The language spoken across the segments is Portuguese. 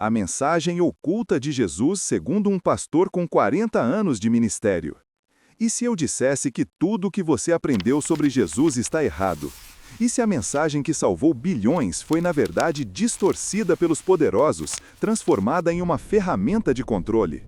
A mensagem oculta de Jesus segundo um pastor com 40 anos de ministério. E se eu dissesse que tudo o que você aprendeu sobre Jesus está errado? E se a mensagem que salvou bilhões foi na verdade distorcida pelos poderosos, transformada em uma ferramenta de controle?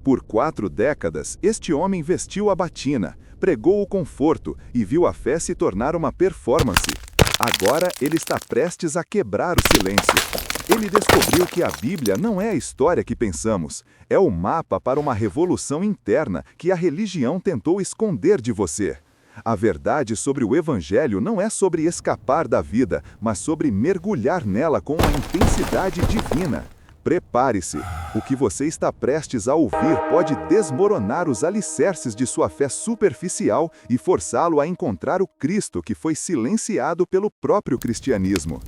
Por 4 décadas, este homem vestiu a batina, pregou o conforto e viu a fé se tornar uma performance. Agora ele está prestes a quebrar o silêncio. Ele descobriu que a Bíblia não é a história que pensamos, é o mapa para uma revolução interna que a religião tentou esconder de você. A verdade sobre o Evangelho não é sobre escapar da vida, mas sobre mergulhar nela com uma intensidade divina. Prepare-se. O que você está prestes a ouvir pode desmoronar os alicerces de sua fé superficial e forçá-lo a encontrar o Cristo que foi silenciado pelo próprio cristianismo.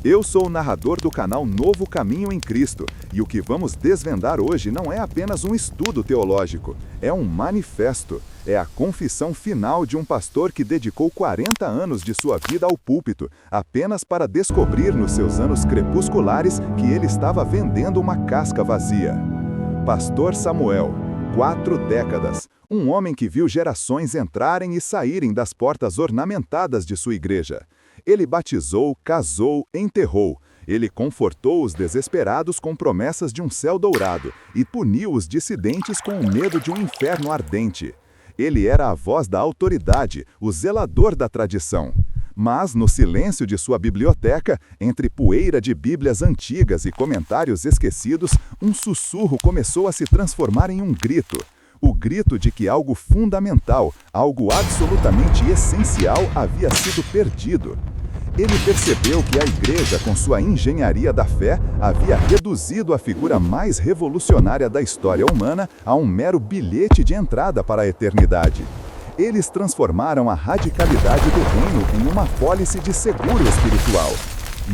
Eu sou o narrador do canal Novo Caminho em Cristo, e o que vamos desvendar hoje não é apenas um estudo teológico, é um manifesto, é a confissão final de um pastor que dedicou 40 anos de sua vida ao púlpito, apenas para descobrir nos seus anos crepusculares que ele estava vendendo uma casca vazia. Pastor Samuel, 4 décadas, um homem que viu gerações entrarem e saírem das portas ornamentadas de sua igreja. Ele batizou, casou, enterrou. Ele confortou os desesperados com promessas de um céu dourado e puniu os dissidentes com o medo de um inferno ardente. Ele era a voz da autoridade, o zelador da tradição. Mas, no silêncio de sua biblioteca, entre poeira de bíblias antigas e comentários esquecidos, um sussurro começou a se transformar em um grito. O grito de que algo fundamental, algo absolutamente essencial havia sido perdido. Ele percebeu que a igreja, com sua engenharia da fé, havia reduzido a figura mais revolucionária da história humana a um mero bilhete de entrada para a eternidade. Eles transformaram a radicalidade do reino em uma pólice de seguro espiritual.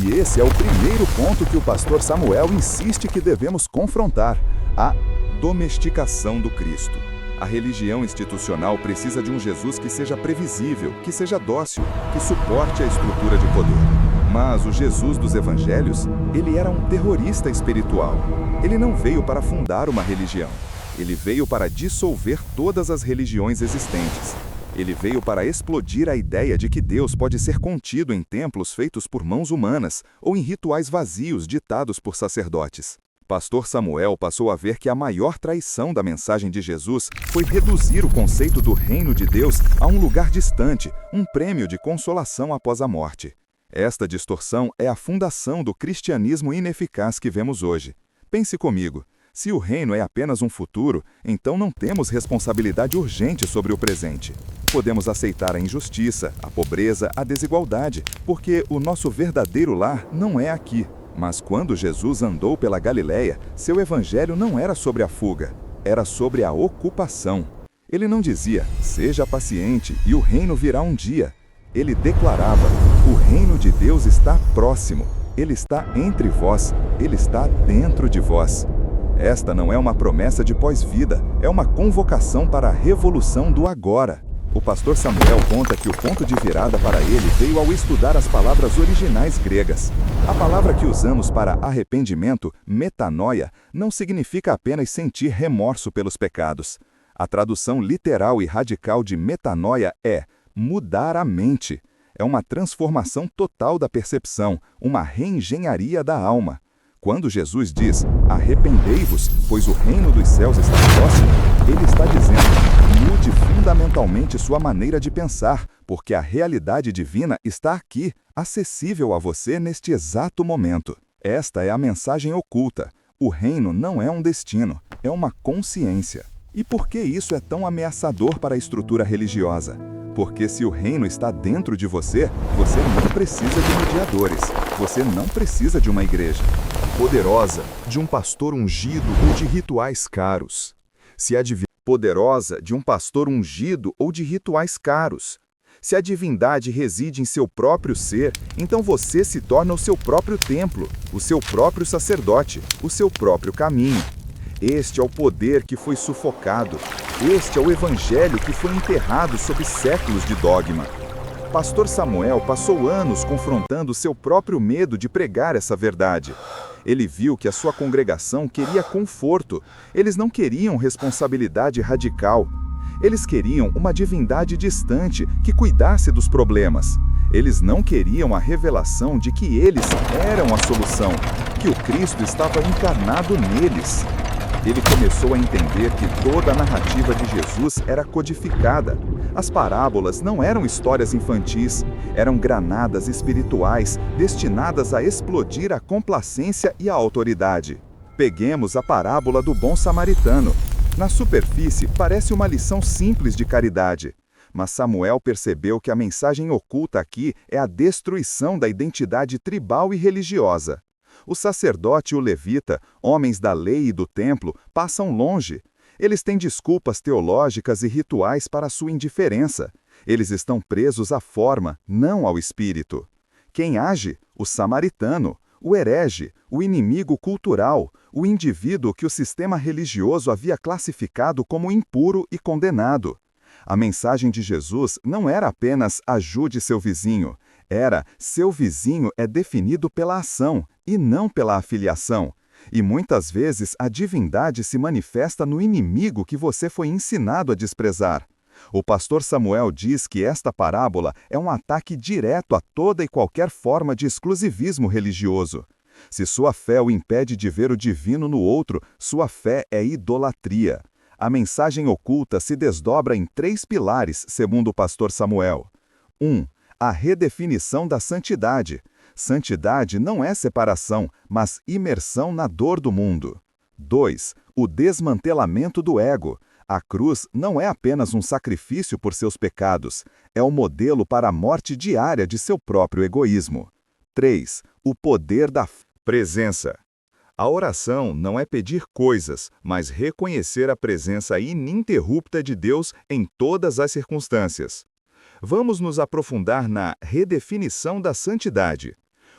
E esse é o primeiro ponto que o pastor Samuel insiste que devemos confrontar: a domesticação do Cristo. A religião institucional precisa de um Jesus que seja previsível, que seja dócil, que suporte a estrutura de poder. Mas o Jesus dos evangelhos, ele era um terrorista espiritual. Ele não veio para fundar uma religião. Ele veio para dissolver todas as religiões existentes. Ele veio para explodir a ideia de que Deus pode ser contido em templos feitos por mãos humanas ou em rituais vazios ditados por sacerdotes. Pastor Samuel passou a ver que a maior traição da mensagem de Jesus foi reduzir o conceito do reino de Deus a um lugar distante, um prêmio de consolação após a morte. Esta distorção é a fundação do cristianismo ineficaz que vemos hoje. Pense comigo, se o reino é apenas um futuro, então não temos responsabilidade urgente sobre o presente. Podemos aceitar a injustiça, a pobreza, a desigualdade, porque o nosso verdadeiro lar não é aqui. Mas quando Jesus andou pela Galileia, seu evangelho não era sobre a fuga, era sobre a ocupação. Ele não dizia, seja paciente e o reino virá um dia. Ele declarava, o reino de Deus está próximo, ele está entre vós, ele está dentro de vós. Esta não é uma promessa de pós-vida, é uma convocação para a revolução do agora. O pastor Samuel conta que o ponto de virada para ele veio ao estudar as palavras originais gregas. A palavra que usamos para arrependimento, metanoia, não significa apenas sentir remorso pelos pecados. A tradução literal e radical de metanoia é mudar a mente. É uma transformação total da percepção, uma reengenharia da alma. Quando Jesus diz, arrependei-vos, pois o reino dos céus está próximo, ele está dizendo, mude fundamentalmente sua maneira de pensar, porque a realidade divina está aqui, acessível a você neste exato momento. Esta é a mensagem oculta. O reino não é um destino, é uma consciência. E por que isso é tão ameaçador para a estrutura religiosa? Porque se o reino está dentro de você, você não precisa de mediadores, você não precisa de uma igreja poderosa, de um pastor ungido ou de rituais caros. Poderosa de um pastor ungido ou de rituais caros. Se a divindade reside em seu próprio ser, então você se torna o seu próprio templo, o seu próprio sacerdote, o seu próprio caminho. Este é o poder que foi sufocado. Este é o evangelho que foi enterrado sob séculos de dogma. Pastor Samuel passou anos confrontando seu próprio medo de pregar essa verdade. Ele viu que a sua congregação queria conforto. Eles não queriam responsabilidade radical. Eles queriam uma divindade distante que cuidasse dos problemas. Eles não queriam a revelação de que eles eram a solução, que o Cristo estava encarnado neles. Ele começou a entender que toda a narrativa de Jesus era codificada. As parábolas não eram histórias infantis, eram granadas espirituais destinadas a explodir a complacência e a autoridade. Peguemos a parábola do bom samaritano. Na superfície, parece uma lição simples de caridade. Mas Samuel percebeu que a mensagem oculta aqui é a destruição da identidade tribal e religiosa. O sacerdote e o levita, homens da lei e do templo, passam longe. Eles têm desculpas teológicas e rituais para sua indiferença. Eles estão presos à forma, não ao espírito. Quem age? O samaritano, o herege, o inimigo cultural, o indivíduo que o sistema religioso havia classificado como impuro e condenado. A mensagem de Jesus não era apenas ajude seu vizinho, era seu vizinho é definido pela ação e não pela afiliação. E muitas vezes a divindade se manifesta no inimigo que você foi ensinado a desprezar. O pastor Samuel diz que esta parábola é um ataque direto a toda e qualquer forma de exclusivismo religioso. Se sua fé o impede de ver o divino no outro, sua fé é idolatria. A mensagem oculta se desdobra em 3 pilares, segundo o pastor Samuel. 1. A redefinição da santidade. Santidade não é separação, mas imersão na dor do mundo. 2. O desmantelamento do ego. A cruz não é apenas um sacrifício por seus pecados, é o modelo para a morte diária de seu próprio egoísmo. 3. O poder da presença. A oração não é pedir coisas, mas reconhecer a presença ininterrupta de Deus em todas as circunstâncias. Vamos nos aprofundar na redefinição da santidade.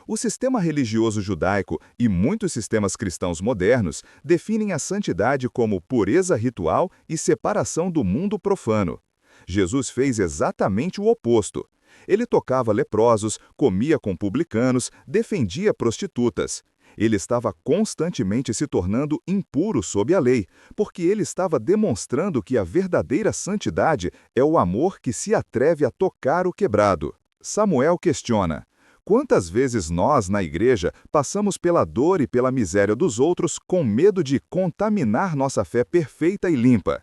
O sistema religioso judaico e muitos sistemas cristãos modernos definem a santidade como pureza ritual e separação do mundo profano. Jesus fez exatamente o oposto. Ele tocava leprosos, comia com publicanos, defendia prostitutas. Ele estava constantemente se tornando impuro sob a lei, porque ele estava demonstrando que a verdadeira santidade é o amor que se atreve a tocar o quebrado. Samuel questiona: quantas vezes nós, na igreja, passamos pela dor e pela miséria dos outros com medo de contaminar nossa fé perfeita e limpa?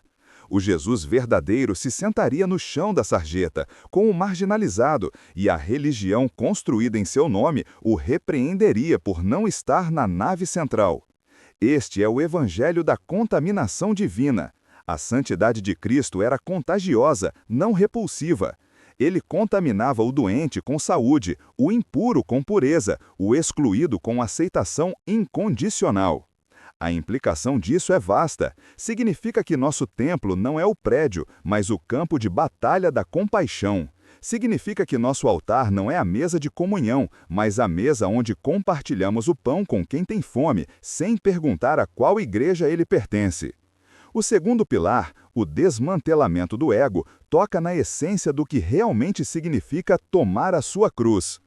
O Jesus verdadeiro se sentaria no chão da sarjeta, com o marginalizado, e a religião construída em seu nome o repreenderia por não estar na nave central. Este é o evangelho da contaminação divina. A santidade de Cristo era contagiosa, não repulsiva. Ele contaminava o doente com saúde, o impuro com pureza, o excluído com aceitação incondicional. A implicação disso é vasta. Significa que nosso templo não é o prédio, mas o campo de batalha da compaixão. Significa que nosso altar não é a mesa de comunhão, mas a mesa onde compartilhamos o pão com quem tem fome, sem perguntar a qual igreja ele pertence. O segundo pilar, o desmantelamento do ego, toca na essência do que realmente significa tomar a sua cruz.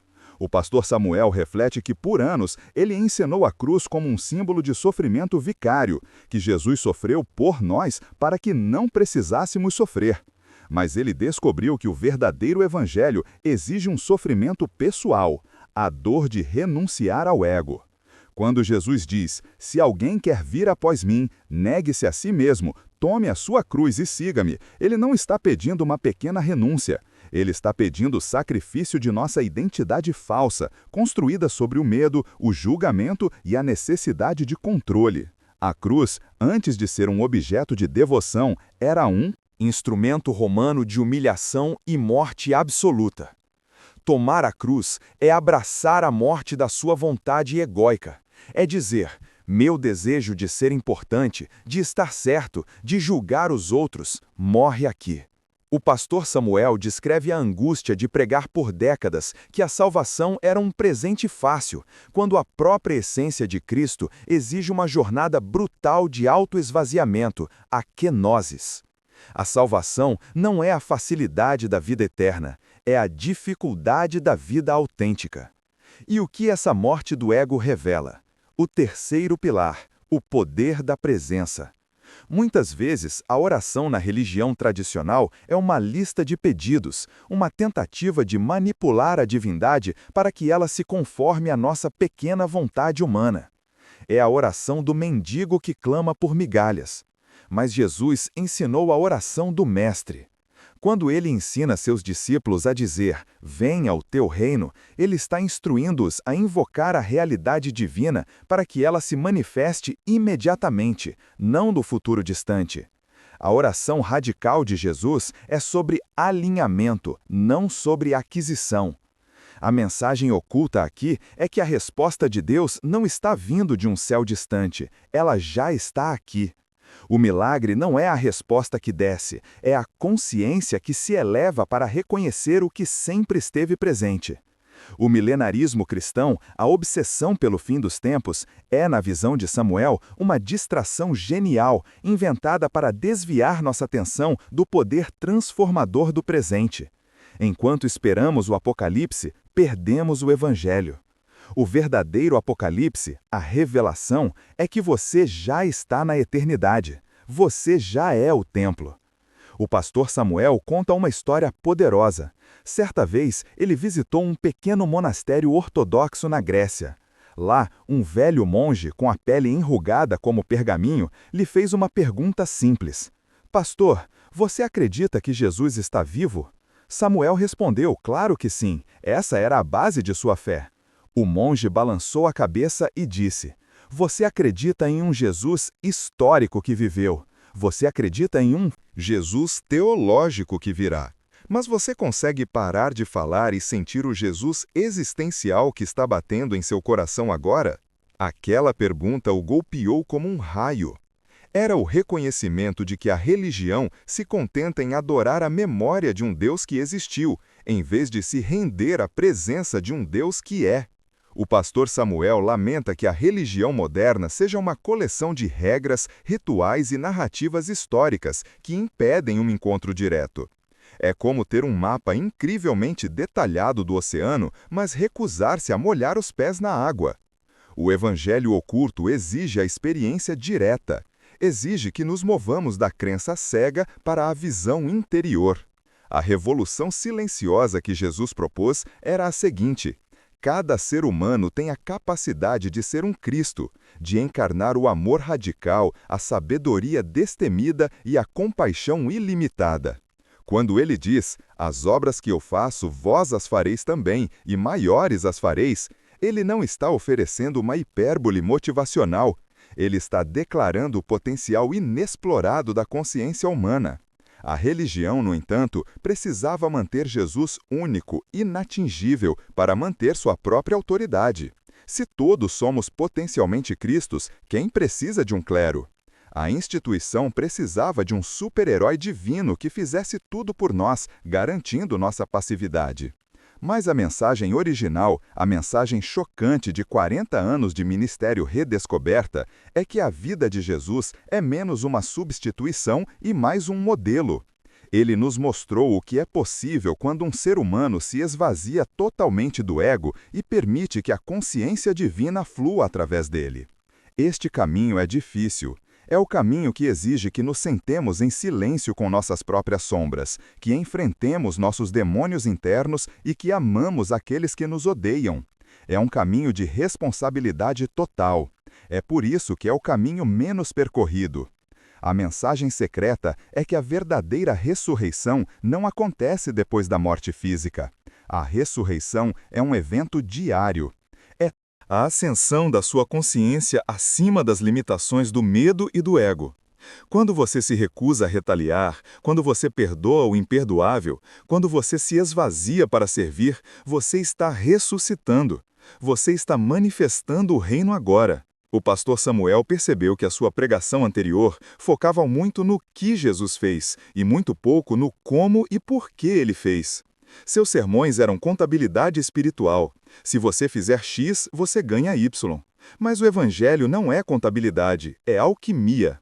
O pastor Samuel reflete que, por anos, ele encenou a cruz como um símbolo de sofrimento vicário, que Jesus sofreu por nós para que não precisássemos sofrer. Mas ele descobriu que o verdadeiro evangelho exige um sofrimento pessoal, a dor de renunciar ao ego. Quando Jesus diz: se alguém quer vir após mim, negue-se a si mesmo, tome a sua cruz e siga-me, ele não está pedindo uma pequena renúncia. Ele está pedindo o sacrifício de nossa identidade falsa, construída sobre o medo, o julgamento e a necessidade de controle. A cruz, antes de ser um objeto de devoção, era um instrumento romano de humilhação e morte absoluta. Tomar a cruz é abraçar a morte da sua vontade egóica. É dizer: meu desejo de ser importante, de estar certo, de julgar os outros, morre aqui. O pastor Samuel descreve a angústia de pregar por décadas que a salvação era um presente fácil, quando a própria essência de Cristo exige uma jornada brutal de autoesvaziamento, a kenosis. A salvação não é a facilidade da vida eterna, é a dificuldade da vida autêntica. E o que essa morte do ego revela? O terceiro pilar, o poder da presença. Muitas vezes, a oração na religião tradicional é uma lista de pedidos, uma tentativa de manipular a divindade para que ela se conforme à nossa pequena vontade humana. É a oração do mendigo que clama por migalhas. Mas Jesus ensinou a oração do Mestre. Quando ele ensina seus discípulos a dizer, venha o teu reino, ele está instruindo-os a invocar a realidade divina para que ela se manifeste imediatamente, não no futuro distante. A oração radical de Jesus é sobre alinhamento, não sobre aquisição. A mensagem oculta aqui é que a resposta de Deus não está vindo de um céu distante, ela já está aqui. O milagre não é a resposta que desce, é a consciência que se eleva para reconhecer o que sempre esteve presente. O milenarismo cristão, a obsessão pelo fim dos tempos, é, na visão de Samuel, uma distração genial, inventada para desviar nossa atenção do poder transformador do presente. Enquanto esperamos o Apocalipse, perdemos o Evangelho. O verdadeiro Apocalipse, a revelação, é que você já está na eternidade. Você já é o templo. O pastor Samuel conta uma história poderosa. Certa vez, ele visitou um pequeno monastério ortodoxo na Grécia. Lá, um velho monge, com a pele enrugada como pergaminho, lhe fez uma pergunta simples. Pastor, você acredita que Jesus está vivo? Samuel respondeu, claro que sim, essa era a base de sua fé. O monge balançou a cabeça e disse, você acredita em um Jesus histórico que viveu. Você acredita em um Jesus teológico que virá. Mas você consegue parar de falar e sentir o Jesus existencial que está batendo em seu coração agora? Aquela pergunta o golpeou como um raio. Era o reconhecimento de que a religião se contenta em adorar a memória de um Deus que existiu, em vez de se render à presença de um Deus que é. O pastor Samuel lamenta que a religião moderna seja uma coleção de regras, rituais e narrativas históricas que impedem um encontro direto. É como ter um mapa incrivelmente detalhado do oceano, mas recusar-se a molhar os pés na água. O evangelho oculto exige a experiência direta. Exige que nos movamos da crença cega para a visão interior. A revolução silenciosa que Jesus propôs era a seguinte: cada ser humano tem a capacidade de ser um Cristo, de encarnar o amor radical, a sabedoria destemida e a compaixão ilimitada. Quando ele diz, as obras que eu faço, vós as fareis também, e maiores as fareis, ele não está oferecendo uma hipérbole motivacional. Ele está declarando o potencial inexplorado da consciência humana. A religião, no entanto, precisava manter Jesus único, inatingível, para manter sua própria autoridade. Se todos somos potencialmente Cristos, quem precisa de um clero? A instituição precisava de um super-herói divino que fizesse tudo por nós, garantindo nossa passividade. Mas a mensagem original, a mensagem chocante de 40 anos de ministério redescoberta, é que a vida de Jesus é menos uma substituição e mais um modelo. Ele nos mostrou o que é possível quando um ser humano se esvazia totalmente do ego e permite que a consciência divina flua através dele. Este caminho é difícil. É o caminho que exige que nos sentemos em silêncio com nossas próprias sombras, que enfrentemos nossos demônios internos e que amamos aqueles que nos odeiam. É um caminho de responsabilidade total. É por isso que é o caminho menos percorrido. A mensagem secreta é que a verdadeira ressurreição não acontece depois da morte física. A ressurreição é um evento diário. A ascensão da sua consciência acima das limitações do medo e do ego. Quando você se recusa a retaliar, quando você perdoa o imperdoável, quando você se esvazia para servir, você está ressuscitando. Você está manifestando o reino agora. O pastor Samuel percebeu que a sua pregação anterior focava muito no que Jesus fez e muito pouco no como e por que ele fez. Seus sermões eram contabilidade espiritual. Se você fizer X, você ganha Y. Mas o evangelho não é contabilidade, é alquimia.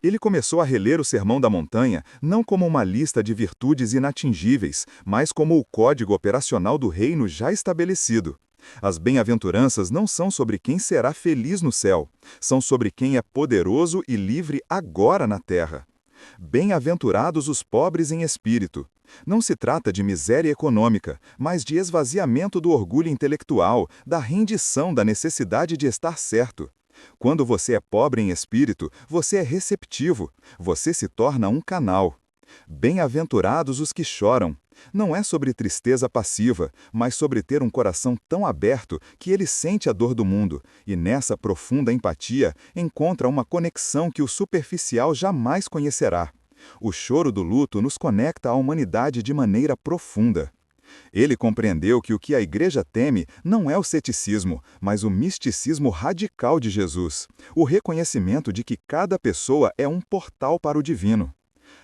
Ele começou a reler o Sermão da Montanha não como uma lista de virtudes inatingíveis, mas como o código operacional do reino já estabelecido. As bem-aventuranças não são sobre quem será feliz no céu, são sobre quem é poderoso e livre agora na terra. Bem-aventurados os pobres em espírito. Não se trata de miséria econômica, mas de esvaziamento do orgulho intelectual, da rendição da necessidade de estar certo. Quando você é pobre em espírito, você é receptivo, você se torna um canal. Bem-aventurados os que choram. Não é sobre tristeza passiva, mas sobre ter um coração tão aberto que ele sente a dor do mundo, e nessa profunda empatia encontra uma conexão que o superficial jamais conhecerá. O choro do luto nos conecta à humanidade de maneira profunda. Ele compreendeu que o que a Igreja teme não é o ceticismo, mas o misticismo radical de Jesus, o reconhecimento de que cada pessoa é um portal para o divino.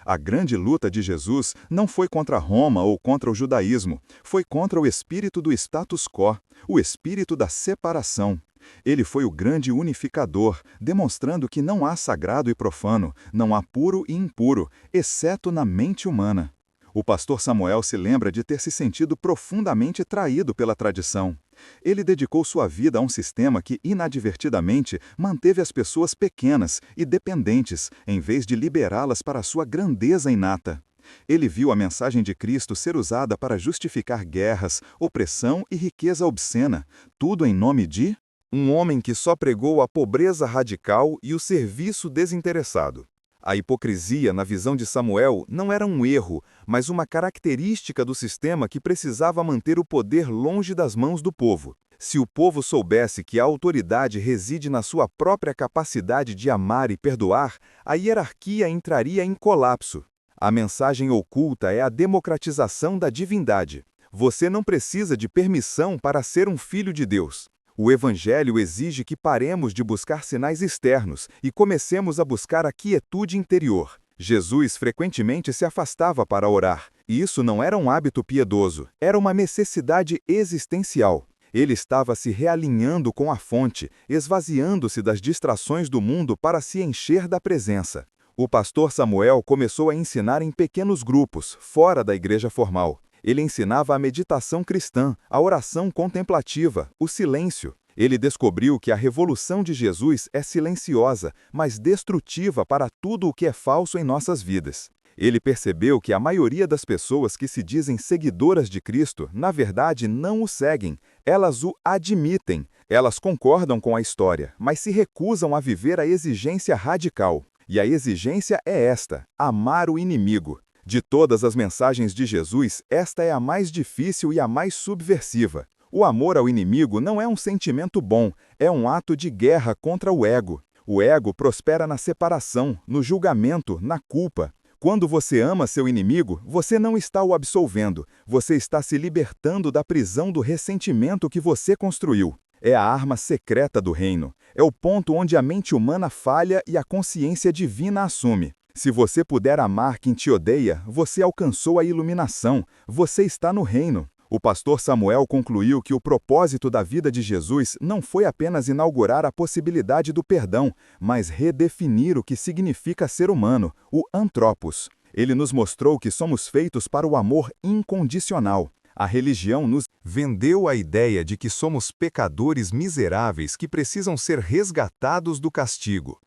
A grande luta de Jesus não foi contra Roma ou contra o judaísmo, foi contra o espírito do status quo, o espírito da separação. Ele foi o grande unificador, demonstrando que não há sagrado e profano, não há puro e impuro, exceto na mente humana. O pastor Samuel se lembra de ter se sentido profundamente traído pela tradição. Ele dedicou sua vida a um sistema que, inadvertidamente, manteve as pessoas pequenas e dependentes, em vez de liberá-las para a sua grandeza inata. Ele viu a mensagem de Cristo ser usada para justificar guerras, opressão e riqueza obscena, tudo em nome de um homem que só pregou a pobreza radical e o serviço desinteressado. A hipocrisia, na visão de Samuel, não era um erro, mas uma característica do sistema que precisava manter o poder longe das mãos do povo. Se o povo soubesse que a autoridade reside na sua própria capacidade de amar e perdoar, a hierarquia entraria em colapso. A mensagem oculta é a democratização da divindade. Você não precisa de permissão para ser um filho de Deus. O Evangelho exige que paremos de buscar sinais externos e comecemos a buscar a quietude interior. Jesus frequentemente se afastava para orar, e isso não era um hábito piedoso, era uma necessidade existencial. Ele estava se realinhando com a fonte, esvaziando-se das distrações do mundo para se encher da presença. O pastor Samuel começou a ensinar em pequenos grupos, fora da igreja formal. Ele ensinava a meditação cristã, a oração contemplativa, o silêncio. Ele descobriu que a revolução de Jesus é silenciosa, mas destrutiva para tudo o que é falso em nossas vidas. Ele percebeu que a maioria das pessoas que se dizem seguidoras de Cristo, na verdade, não o seguem. Elas o admitem, elas concordam com a história, mas se recusam a viver a exigência radical. E a exigência é esta: amar o inimigo. De todas as mensagens de Jesus, esta é a mais difícil e a mais subversiva. O amor ao inimigo não é um sentimento bom, é um ato de guerra contra o ego. O ego prospera na separação, no julgamento, na culpa. Quando você ama seu inimigo, você não está o absolvendo, você está se libertando da prisão do ressentimento que você construiu. É a arma secreta do reino. É o ponto onde a mente humana falha e a consciência divina assume. Se você puder amar quem te odeia, você alcançou a iluminação, você está no reino. O pastor Samuel concluiu que o propósito da vida de Jesus não foi apenas inaugurar a possibilidade do perdão, mas redefinir o que significa ser humano, o anthropos. Ele nos mostrou que somos feitos para o amor incondicional. A religião nos vendeu a ideia de que somos pecadores miseráveis que precisam ser resgatados do castigo.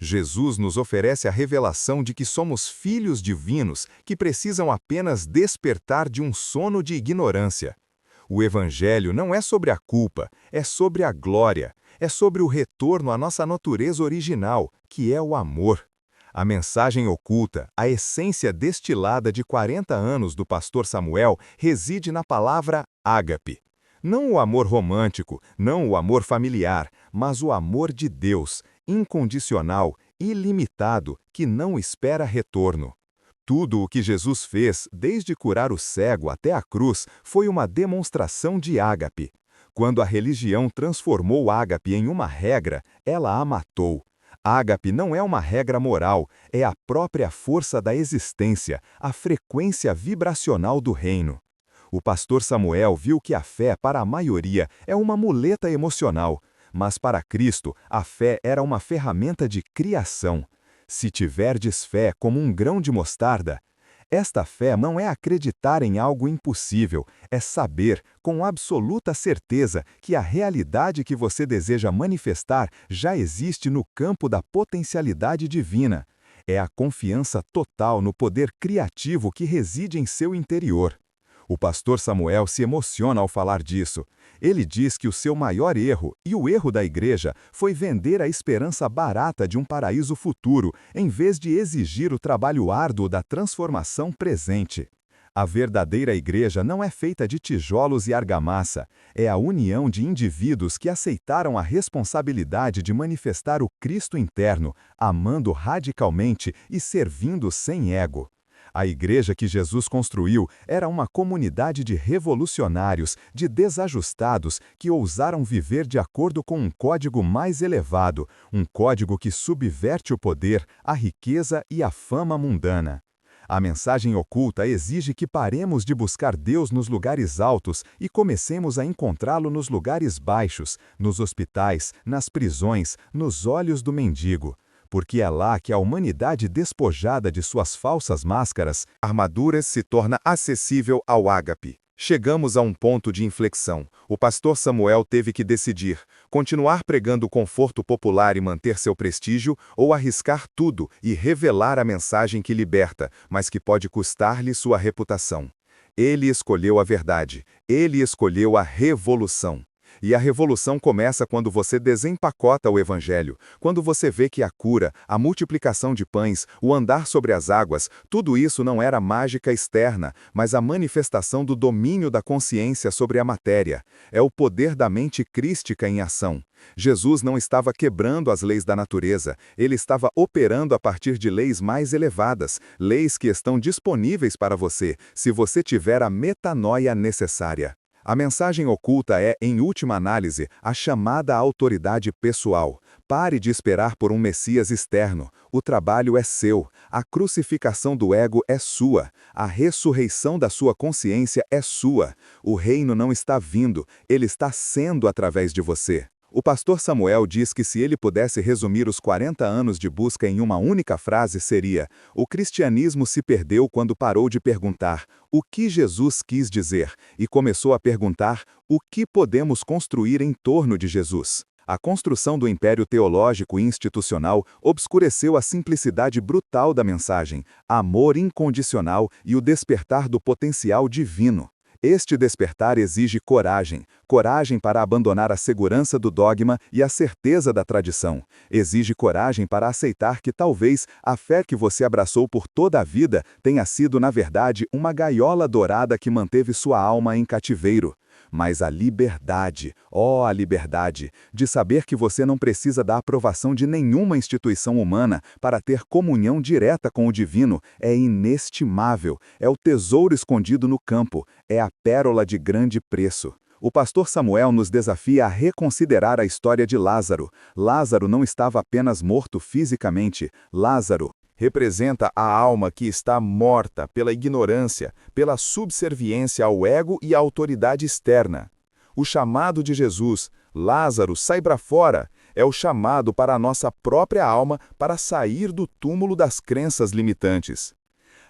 Jesus nos oferece a revelação de que somos filhos divinos que precisam apenas despertar de um sono de ignorância. O Evangelho não é sobre a culpa, é sobre a glória, é sobre o retorno à nossa natureza original, que é o amor. A mensagem oculta, a essência destilada de 40 anos do pastor Samuel, reside na palavra ágape. Não o amor romântico, não o amor familiar, mas o amor de Deus, incondicional, ilimitado, que não espera retorno. Tudo o que Jesus fez, desde curar o cego até a cruz, foi uma demonstração de ágape. Quando a religião transformou ágape em uma regra, ela a matou. Ágape não é uma regra moral, é a própria força da existência, a frequência vibracional do reino. O pastor Samuel viu que a fé, para a maioria, é uma muleta emocional, mas para Cristo, a fé era uma ferramenta de criação. Se tiverdes fé como um grão de mostarda, Esta fé não é acreditar em algo impossível, é saber, com absoluta certeza, que a realidade que você deseja manifestar já existe no campo da potencialidade divina. É a confiança total no poder criativo que reside em seu interior. O pastor Samuel se emociona ao falar disso. Ele diz que o seu maior erro, e o erro da igreja, foi vender a esperança barata de um paraíso futuro, em vez de exigir o trabalho árduo da transformação presente. A verdadeira igreja não é feita de tijolos e argamassa, é a união de indivíduos que aceitaram a responsabilidade de manifestar o Cristo interno, amando radicalmente e servindo sem ego. A igreja que Jesus construiu era uma comunidade de revolucionários, de desajustados que ousaram viver de acordo com um código mais elevado, um código que subverte o poder, a riqueza e a fama mundana. A mensagem oculta exige que paremos de buscar Deus nos lugares altos e comecemos a encontrá-lo nos lugares baixos, nos hospitais, nas prisões, nos olhos do mendigo. Porque é lá que a humanidade despojada de suas falsas máscaras, armaduras, se torna acessível ao ágape. Chegamos a um ponto de inflexão. O pastor Samuel teve que decidir: continuar pregando o conforto popular e manter seu prestígio, ou arriscar tudo e revelar a mensagem que liberta, mas que pode custar-lhe sua reputação. Ele escolheu a verdade. Ele escolheu a revolução. E a revolução começa quando você desempacota o evangelho, quando você vê que a cura, a multiplicação de pães, o andar sobre as águas, tudo isso não era mágica externa, mas a manifestação do domínio da consciência sobre a matéria. É o poder da mente crística em ação. Jesus não estava quebrando as leis da natureza, ele estava operando a partir de leis mais elevadas, leis que estão disponíveis para você, se você tiver a metanoia necessária. A mensagem oculta é, em última análise, a chamada autoridade pessoal. Pare de esperar por um Messias externo. O trabalho é seu. A crucificação do ego é sua. A ressurreição da sua consciência é sua. O reino não está vindo, ele está sendo através de você. O pastor Samuel diz que se ele pudesse resumir os 40 anos de busca em uma única frase seria: o cristianismo se perdeu quando parou de perguntar o que Jesus quis dizer e começou a perguntar o que podemos construir em torno de Jesus. A construção do império teológico e institucional obscureceu a simplicidade brutal da mensagem, amor incondicional e o despertar do potencial divino. Este despertar exige coragem, coragem para abandonar a segurança do dogma e a certeza da tradição. Exige coragem para aceitar que talvez a fé que você abraçou por toda a vida tenha sido, na verdade, uma gaiola dourada que manteve sua alma em cativeiro. Mas a liberdade, a liberdade, de saber que você não precisa da aprovação de nenhuma instituição humana para ter comunhão direta com o divino, é inestimável, é o tesouro escondido no campo, é a pérola de grande preço. O pastor Samuel nos desafia a reconsiderar a história de Lázaro. Lázaro não estava apenas morto fisicamente, Lázaro representa a alma que está morta pela ignorância, pela subserviência ao ego e à autoridade externa. O chamado de Jesus, Lázaro, sai para fora, é o chamado para a nossa própria alma para sair do túmulo das crenças limitantes.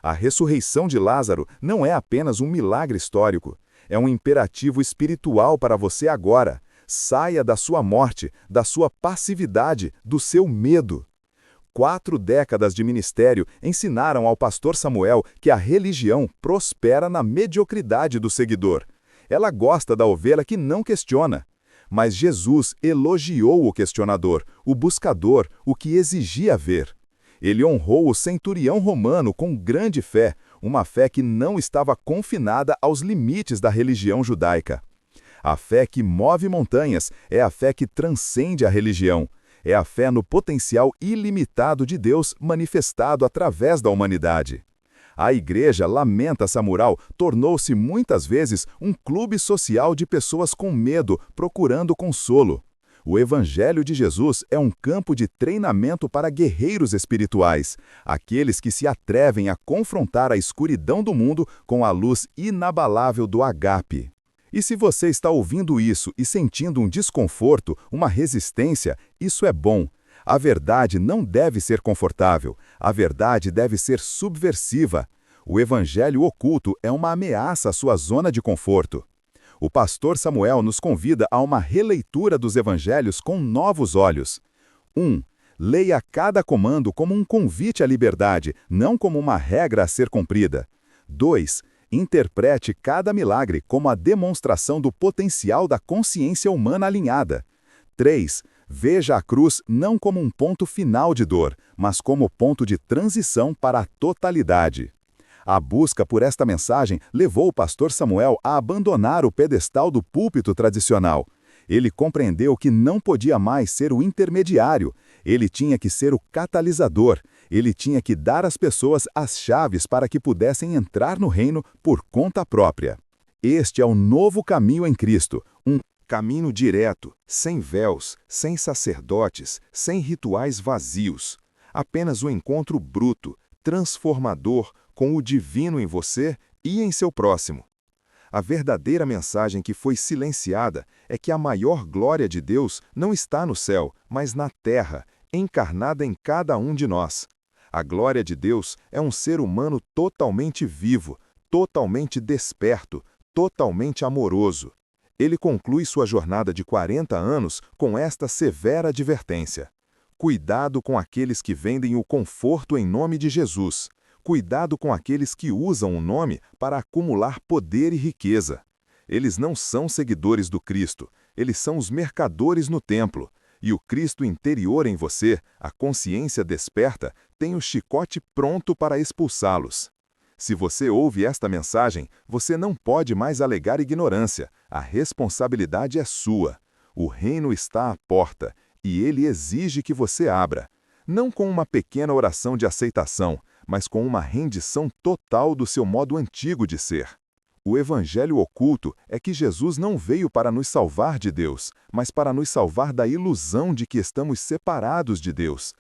A ressurreição de Lázaro não é apenas um milagre histórico, é um imperativo espiritual para você agora. Saia da sua morte, da sua passividade, do seu medo. 4 décadas de ministério ensinaram ao pastor Samuel que a religião prospera na mediocridade do seguidor. Ela gosta da ovelha que não questiona. Mas Jesus elogiou o questionador, o buscador, o que exigia ver. Ele honrou o centurião romano com grande fé, uma fé que não estava confinada aos limites da religião judaica. A fé que move montanhas é a fé que transcende a religião. É a fé no potencial ilimitado de Deus manifestado através da humanidade. A igreja, lamenta Samuel, tornou-se muitas vezes um clube social de pessoas com medo, procurando consolo. O Evangelho de Jesus é um campo de treinamento para guerreiros espirituais, aqueles que se atrevem a confrontar a escuridão do mundo com a luz inabalável do agape. E se você está ouvindo isso e sentindo um desconforto, uma resistência, isso é bom. A verdade não deve ser confortável. A verdade deve ser subversiva. O evangelho oculto é uma ameaça à sua zona de conforto. O pastor Samuel nos convida a uma releitura dos evangelhos com novos olhos. 1. Leia cada comando como um convite à liberdade, não como uma regra a ser cumprida. 2. Interprete cada milagre como a demonstração do potencial da consciência humana alinhada. 3. Veja a cruz não como um ponto final de dor, mas como ponto de transição para a totalidade. A busca por esta mensagem levou o pastor Samuel a abandonar o pedestal do púlpito tradicional. Ele compreendeu que não podia mais ser o intermediário, ele tinha que ser o catalisador, ele tinha que dar às pessoas as chaves para que pudessem entrar no reino por conta própria. Este é o novo caminho em Cristo, um caminho direto, sem véus, sem sacerdotes, sem rituais vazios. Apenas um encontro bruto, transformador, com o divino em você e em seu próximo. A verdadeira mensagem que foi silenciada é que a maior glória de Deus não está no céu, mas na terra, encarnada em cada um de nós. A glória de Deus é um ser humano totalmente vivo, totalmente desperto, totalmente amoroso. Ele conclui sua jornada de 40 anos com esta severa advertência. Cuidado com aqueles que vendem o conforto em nome de Jesus. Cuidado com aqueles que usam o nome para acumular poder e riqueza. Eles não são seguidores do Cristo, eles são os mercadores no templo. E o Cristo interior em você, a consciência desperta, tem o chicote pronto para expulsá-los. Se você ouve esta mensagem, você não pode mais alegar ignorância. A responsabilidade é sua. O reino está à porta, e ele exige que você abra. Não com uma pequena oração de aceitação, mas com uma rendição total do seu modo antigo de ser. O evangelho oculto é que Jesus não veio para nos salvar de Deus, mas para nos salvar da ilusão de que estamos separados de Deus.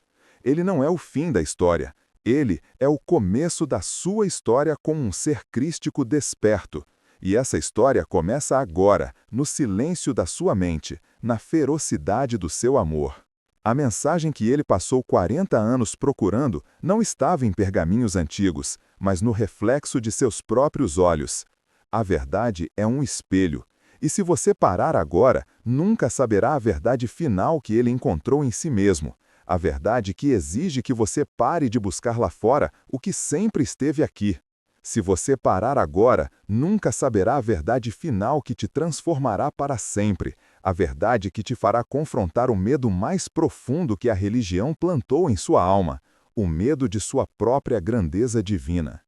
Ele não é o fim da história. Ele é o começo da sua história como um ser crístico desperto. E essa história começa agora, no silêncio da sua mente, na ferocidade do seu amor. A mensagem que ele passou 40 anos procurando não estava em pergaminhos antigos, mas no reflexo de seus próprios olhos. A verdade é um espelho, e se você parar agora, nunca saberá a verdade final que ele encontrou em si mesmo, a verdade que exige que você pare de buscar lá fora o que sempre esteve aqui. Se você parar agora, nunca saberá a verdade final que te transformará para sempre, a verdade que te fará confrontar o medo mais profundo que a religião plantou em sua alma, o medo de sua própria grandeza divina.